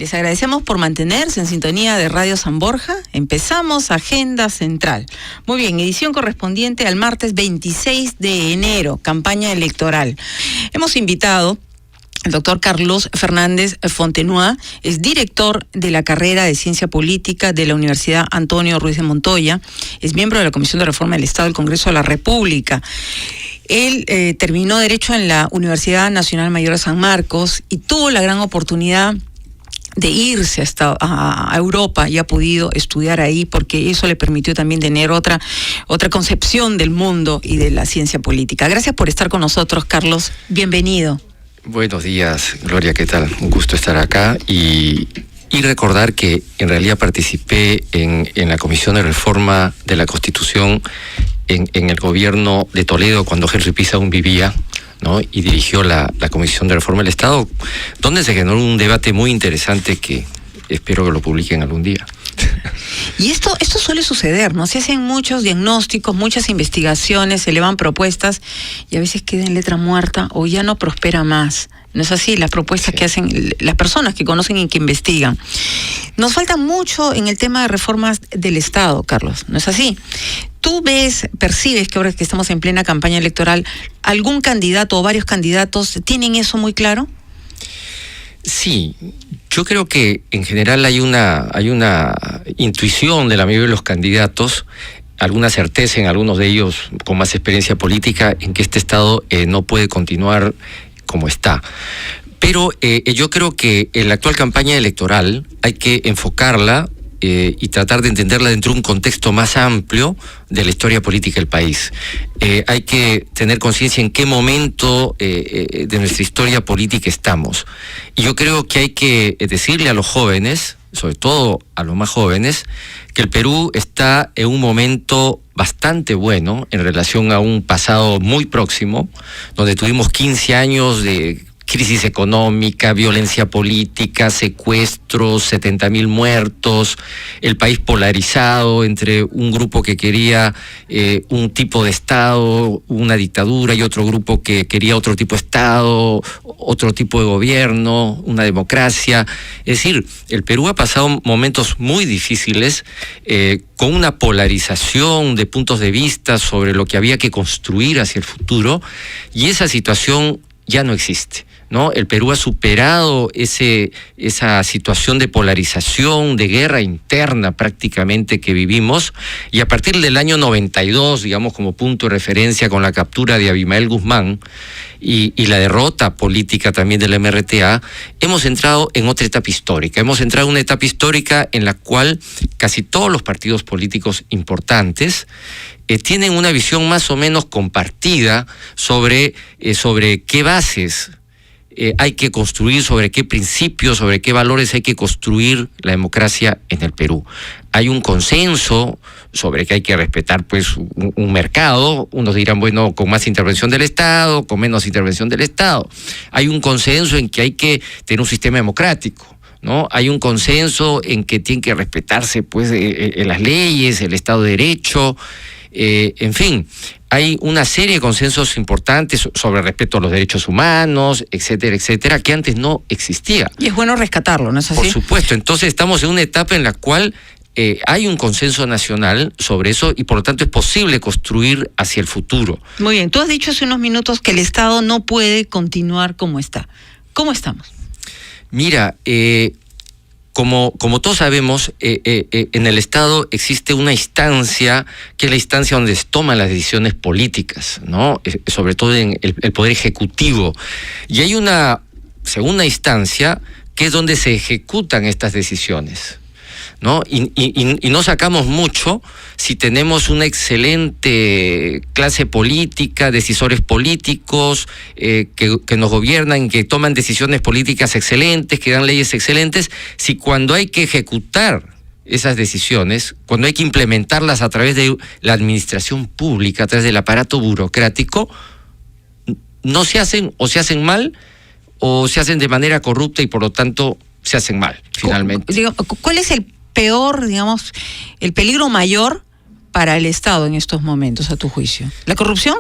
Les agradecemos por mantenerse en sintonía de Radio San Borja. Empezamos Agenda Central. Muy bien, edición correspondiente al martes 26 de enero, campaña electoral. Hemos invitado al doctor Carlos Fernández Fontenoy, es director de la carrera de Ciencia Política de la Universidad Antonio Ruiz de Montoya, es miembro de la Comisión de Reforma del Estado del Congreso de la República. Él terminó Derecho en la Universidad Nacional Mayor de San Marcos y tuvo la gran oportunidad de irse hasta a Europa y ha podido estudiar ahí porque eso le permitió también tener otra concepción del mundo y de la ciencia política. Gracias por estar con nosotros, Carlos. Bienvenido. Buenos días, Gloria, ¿qué tal? Un gusto estar acá y recordar que en realidad participé en la Comisión de Reforma de la Constitución en el gobierno de Toledo cuando Henry Pisa aún vivía, ¿no? Y dirigió la Comisión de Reforma del Estado, donde se generó un debate muy interesante que espero que lo publiquen algún día. Y esto suele suceder, ¿no? Se hacen muchos diagnósticos, muchas investigaciones, se elevan propuestas y a veces queda en letra muerta o ya no prospera más. ¿No es así? Las propuestas que hacen las personas que conocen y que investigan. Nos falta mucho en el tema de reformas del Estado, Carlos, ¿no es así? ¿Tú percibes que ahora que estamos en plena campaña electoral, algún candidato o varios candidatos tienen eso muy claro? Sí, yo creo que en general hay una intuición de la mayoría de los candidatos, alguna certeza en algunos de ellos con más experiencia política en que este Estado no puede continuar como está. Pero yo creo que en la actual campaña electoral hay que enfocarla y tratar de entenderla dentro de un contexto más amplio de la historia política del país. Hay que tener conciencia en qué momento de nuestra historia política estamos. Y yo creo que hay que decirle a los jóvenes, sobre todo a los más jóvenes, que el Perú está en un momento bastante bueno en relación a un pasado muy próximo, donde tuvimos 15 años de crisis económica, violencia política, secuestros, 70,000 muertos, el país polarizado entre un grupo que quería un tipo de Estado, una dictadura, y otro grupo que quería otro tipo de Estado, otro tipo de gobierno, una democracia. Es decir, el Perú ha pasado momentos muy difíciles con una polarización de puntos de vista sobre lo que había que construir hacia el futuro, y esa situación ya no existe, ¿no? El Perú ha superado esa situación de polarización, de guerra interna prácticamente que vivimos, y a partir del año 92, digamos como punto de referencia con la captura de Abimael Guzmán y la derrota política también del MRTA, hemos entrado en otra etapa histórica. Hemos entrado en una etapa histórica en la cual casi todos los partidos políticos importantes tienen una visión más o menos compartida sobre qué bases hay que construir, sobre qué principios, sobre qué valores hay que construir la democracia en el Perú. Hay un consenso sobre que hay que respetar pues un mercado. Unos dirán, bueno, con más intervención del Estado, con menos intervención del Estado. Hay un consenso en que hay que tener un sistema democrático, ¿no? Hay un consenso en que tienen que respetarse pues las leyes, el Estado de Derecho. En fin, hay una serie de consensos importantes sobre respeto a los derechos humanos, etcétera, etcétera, que antes no existía. Y es bueno rescatarlo, ¿no es así? Por supuesto. Entonces estamos en una etapa en la cual hay un consenso nacional sobre eso y por lo tanto es posible construir hacia el futuro. Muy bien. Tú has dicho hace unos minutos que el Estado no puede continuar como está. ¿Cómo estamos? Mira, como todos sabemos, en el Estado existe una instancia que es la instancia donde se toman las decisiones políticas, ¿no? Sobre todo en el Poder Ejecutivo. Y hay una segunda instancia que es donde se ejecutan estas decisiones, ¿no? Y no sacamos mucho si tenemos una excelente clase política, decisores políticos que nos gobiernan, que toman decisiones políticas excelentes, que dan leyes excelentes, si cuando hay que ejecutar esas decisiones, cuando hay que implementarlas a través de la administración pública, a través del aparato burocrático, no se hacen o se hacen mal o se hacen de manera corrupta y por lo tanto se hacen mal, finalmente. ¿Cuál es el peor, digamos, el peligro mayor para el Estado en estos momentos, a tu juicio? ¿La corrupción?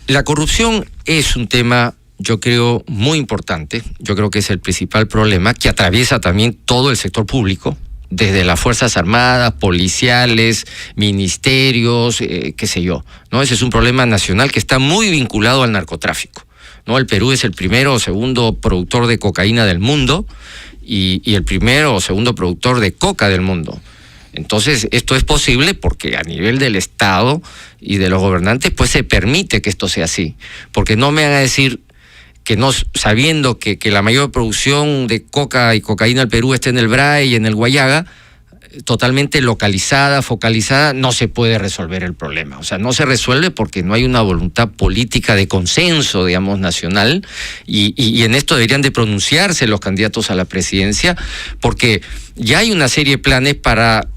La corrupción es un tema yo creo, muy importante. Yo creo que es el principal problema que atraviesa también todo el sector público, desde las Fuerzas Armadas, policiales, ministerios, qué sé yo, ¿no? Ese es un problema nacional que está muy vinculado al narcotráfico, ¿no? El Perú es el primero o segundo productor de cocaína del mundo y el primero o segundo productor de coca del mundo. Entonces, esto es posible porque a nivel del Estado y de los gobernantes, pues se permite que esto sea así. Porque no me van a decir que no, sabiendo que la mayor producción de coca y cocaína del Perú está en el BRAE y en el Guayaga, totalmente localizada, focalizada, no se puede resolver el problema. O sea, no se resuelve porque no hay una voluntad política de consenso, digamos, nacional, y en esto deberían de pronunciarse los candidatos a la presidencia, porque ya hay una serie de planes para,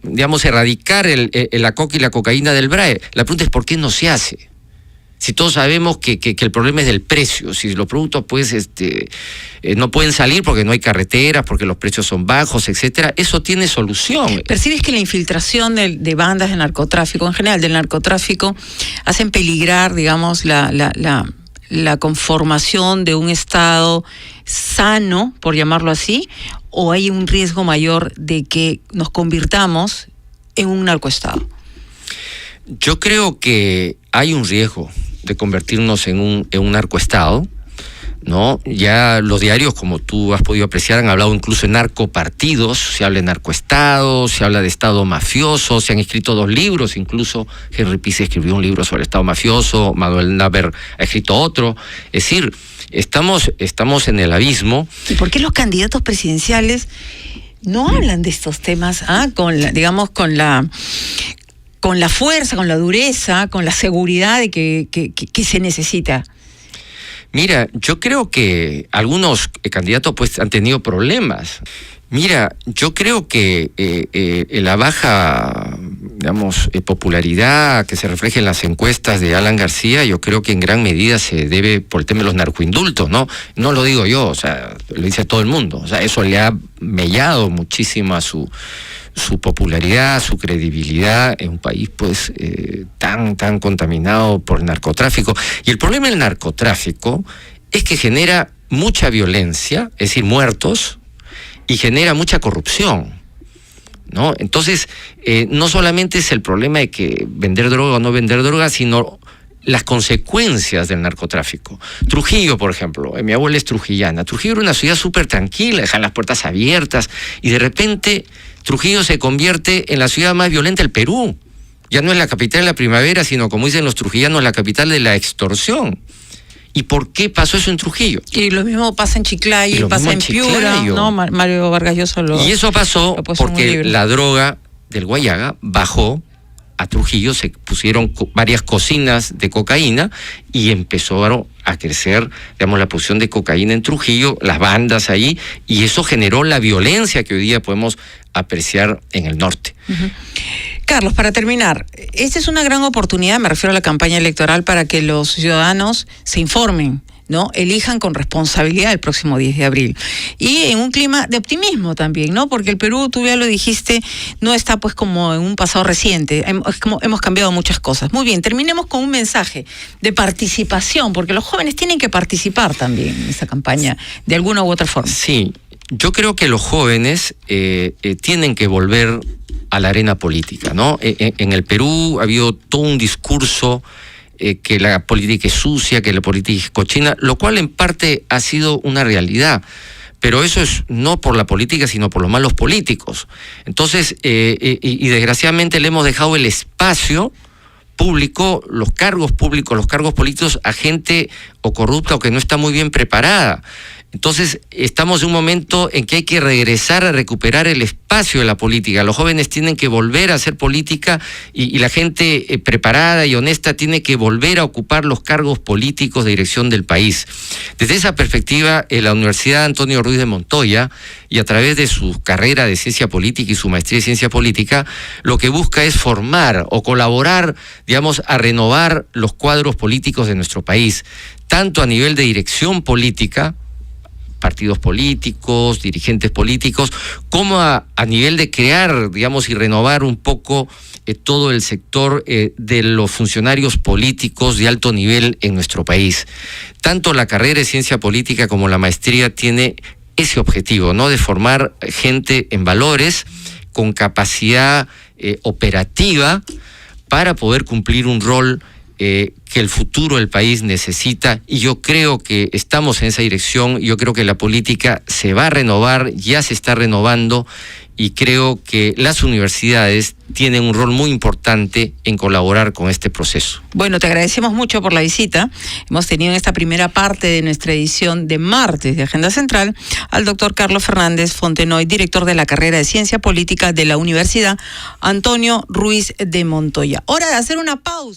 digamos, erradicar la coca y la cocaína del BRAE. La pregunta es ¿por qué no se hace? Si todos sabemos que el problema es del precio, si los productos pues no pueden salir porque no hay carreteras, porque los precios son bajos, etcétera, eso tiene solución. ¿Percibes que la infiltración de bandas de narcotráfico, en general del narcotráfico, hacen peligrar, digamos, la conformación de un Estado sano, por llamarlo así, o hay un riesgo mayor de que nos convirtamos en un narcoestado? Yo creo que hay un riesgo de convertirnos en un narcoestado, ¿no? Ya los diarios, como tú has podido apreciar, han hablado incluso de narcopartidos, se habla de narcoestado, se habla de estado mafioso, se han escrito 2 libros, incluso Henry Pizzi escribió un libro sobre el estado mafioso, Manuel Naber ha escrito otro. Es decir, estamos en el abismo. ¿Y por qué los candidatos presidenciales no hablan de estos temas, con la fuerza, con la dureza, con la seguridad de que se necesita? Mira, yo creo que algunos candidatos pues han tenido problemas. Mira, yo creo que la baja, digamos, popularidad que se refleja en las encuestas de Alan García, yo creo que en gran medida se debe por el tema de los narcoindultos, ¿no? No lo digo yo, o sea, lo dice todo el mundo. O sea, eso le ha mellado muchísimo a su popularidad, su credibilidad en un país pues tan contaminado por el narcotráfico. Y el problema del narcotráfico es que genera mucha violencia, es decir, muertos, y genera mucha corrupción, ¿no? Entonces, no solamente es el problema de que vender droga o no vender droga, sino las consecuencias del narcotráfico. Trujillo, por ejemplo, mi abuela es trujillana. Trujillo era una ciudad súper tranquila, dejan las puertas abiertas, y de repente Trujillo se convierte en la ciudad más violenta del Perú. Ya no es la capital de la primavera, sino, como dicen los trujillanos, la capital de la extorsión. ¿Y por qué pasó eso en Trujillo? Y lo mismo pasa en Chiclayo, pasa en Piura, ¿no? Mario Vargas Llosa Y eso pasó porque la droga del Guayaga bajó a Trujillo, se pusieron varias cocinas de cocaína y empezaron a crecer, digamos, la producción de cocaína en Trujillo, las bandas ahí, y eso generó la violencia que hoy día podemos apreciar en el norte. Uh-huh. Carlos, para terminar, esta es una gran oportunidad, me refiero a la campaña electoral, para que los ciudadanos se informen, ¿no? Elijan con responsabilidad el próximo 10 de abril. Y en un clima de optimismo también, ¿no? Porque el Perú, tú ya lo dijiste, no está pues como en un pasado reciente. Hemos cambiado muchas cosas. Muy bien, terminemos con un mensaje de participación, porque los jóvenes tienen que participar también en esta campaña, de alguna u otra forma. Sí, yo creo que los jóvenes tienen que volver a la arena política, ¿no? En el Perú ha habido todo un discurso que la política es sucia, que la política es cochina, lo cual en parte ha sido una realidad, pero eso es no por la política, sino por los malos políticos. Entonces, y desgraciadamente le hemos dejado el espacio público, los cargos públicos, los cargos políticos a gente o corrupta o que no está muy bien preparada. Entonces, estamos en un momento en que hay que regresar a recuperar el espacio de la política. Los jóvenes tienen que volver a hacer política y la gente preparada y honesta tiene que volver a ocupar los cargos políticos de dirección del país. Desde esa perspectiva, la Universidad Antonio Ruiz de Montoya, y a través de su carrera de ciencia política y su maestría de ciencia política, lo que busca es formar o colaborar, digamos, a renovar los cuadros políticos de nuestro país, tanto a nivel de dirección política, partidos políticos, dirigentes políticos, como a nivel de crear, digamos, y renovar un poco todo el sector de los funcionarios políticos de alto nivel en nuestro país. Tanto la carrera de ciencia política como la maestría tiene ese objetivo, ¿no? De formar gente en valores, con capacidad operativa, para poder cumplir un rol que el futuro del país necesita, y yo creo que estamos en esa dirección. Yo creo que la política se va a renovar, ya se está renovando, y creo que las universidades tienen un rol muy importante en colaborar con este proceso. Bueno, te agradecemos mucho por la visita. Hemos tenido en esta primera parte de nuestra edición de martes de Agenda Central al doctor Carlos Fernández Fontenoy, director de la carrera de Ciencia Política de la Universidad Antonio Ruiz de Montoya. Hora de hacer una pausa.